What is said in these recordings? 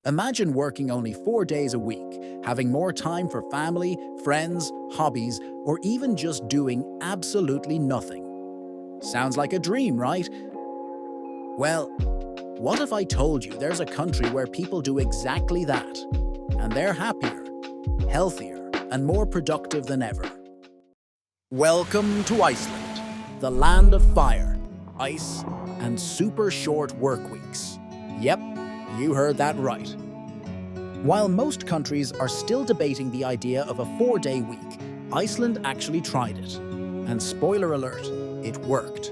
Imagine working only 4 days a week, having more time for family, friends, hobbies, or even just doing absolutely nothing. Sounds like a dream, right? Well, what if I told you there's a country where people do exactly that, and they're happier, healthier, and more productive than ever? Welcome to Iceland, the land of fire, ice, and super short work weeks. Yep, you heard that right. While most countries are still debating the idea of a 4-day week, Iceland actually tried it. And spoiler alert, it worked.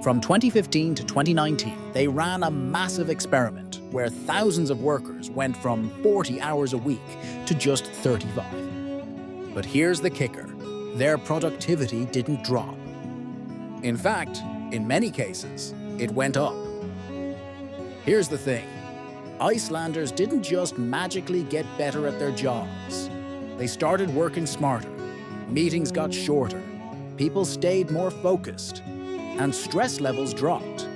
From 2015 to 2019, they ran a massive experiment where thousands of workers went from 40 hours a week to just 35. But here's the kicker. Their productivity didn't drop. In fact, in many cases, it went up. Here's the thing. Icelanders didn't just magically get better at their jobs. They started working smarter. Meetings got shorter. People stayed more focused. And stress levels dropped.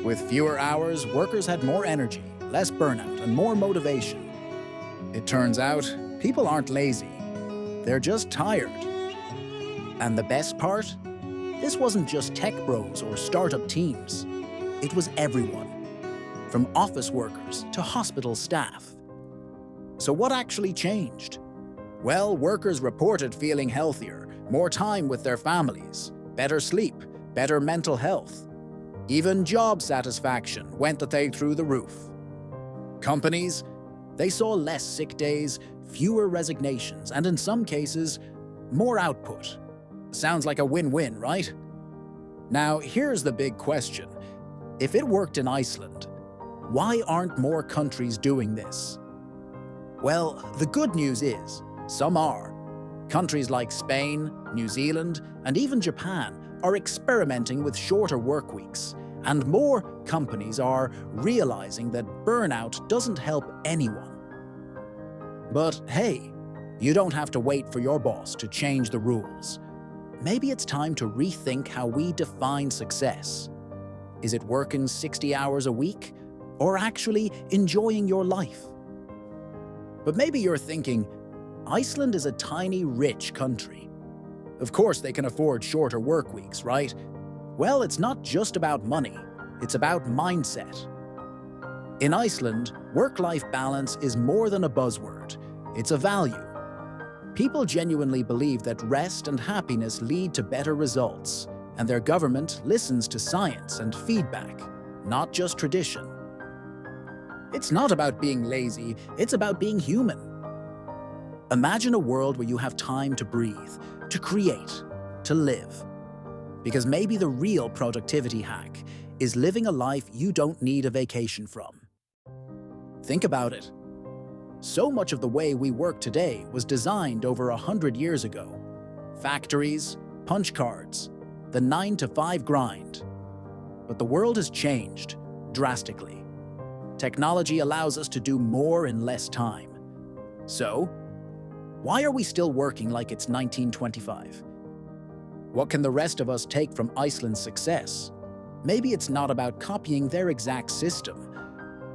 With fewer hours, workers had more energy, less burnout, and more motivation. It turns out, people aren't lazy. They're just tired. And the best part? This wasn't just tech bros or startup teams. It was everyone, from office workers to hospital staff. So what actually changed? Well, workers reported feeling healthier, more time with their families, better sleep, better mental health. Even job satisfaction went through the roof. Companies, they saw less sick days, fewer resignations, and in some cases, more output. Sounds like a win-win, right? Now, here's the big question. If it worked in Iceland, why aren't more countries doing this? Well, the good news is, some are. Countries like Spain, New Zealand, and even Japan are experimenting with shorter work weeks, and more companies are realizing that burnout doesn't help anyone. But hey, you don't have to wait for your boss to change the rules. Maybe it's time to rethink how we define success. Is it working 60 hours a week, or actually enjoying your life? But maybe you're thinking, Iceland is a tiny, rich country. Of course they can afford shorter work weeks, right? Well, it's not just about money, it's about mindset. In Iceland, work-life balance is more than a buzzword, it's a value. People genuinely believe that rest and happiness lead to better results, and their government listens to science and feedback, not just tradition. It's not about being lazy, it's about being human. Imagine a world where you have time to breathe, to create, to live. Because maybe the real productivity hack is living a life you don't need a vacation from. Think about it. So much of the way we work today was designed over 100 years ago. Factories, punch cards, the 9-to-5 grind. But the world has changed drastically. Technology allows us to do more in less time. So, why are we still working like it's 1925? What can the rest of us take from Iceland's success? Maybe it's not about copying their exact system,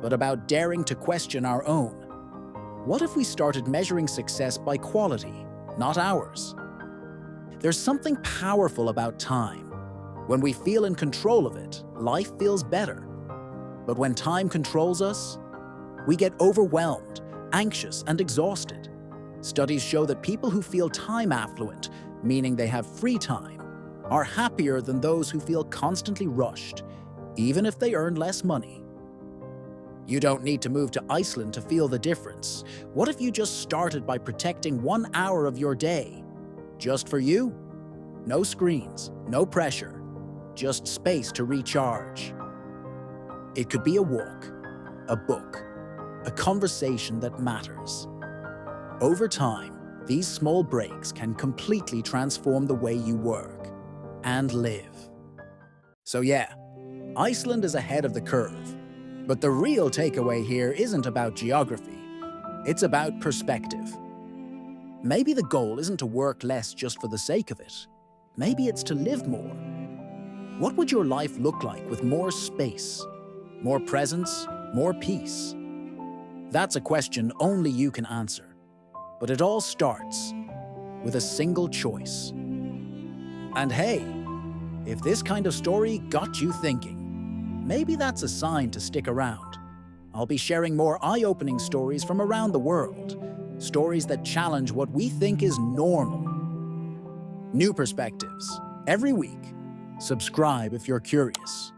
but about daring to question our own. What if we started measuring success by quality, not hours? There's something powerful about time. When we feel in control of it, life feels better. But when time controls us, we get overwhelmed, anxious, and exhausted. Studies show that people who feel time affluent, meaning they have free time, are happier than those who feel constantly rushed, even if they earn less money. You don't need to move to Iceland to feel the difference. What if you just started by protecting 1 hour of your day? Just for you? No screens, no pressure, just space to recharge. It could be a walk, a book, a conversation that matters. Over time, these small breaks can completely transform the way you work and live. So yeah, Iceland is ahead of the curve. But the real takeaway here isn't about geography. It's about perspective. Maybe the goal isn't to work less just for the sake of it. Maybe it's to live more. What would your life look like with more space, more presence, more peace? That's a question only you can answer. But it all starts with a single choice. And hey, if this kind of story got you thinking, maybe that's a sign to stick around. I'll be sharing more eye-opening stories from around the world, stories that challenge what we think is normal. New perspectives every week. Subscribe if you're curious.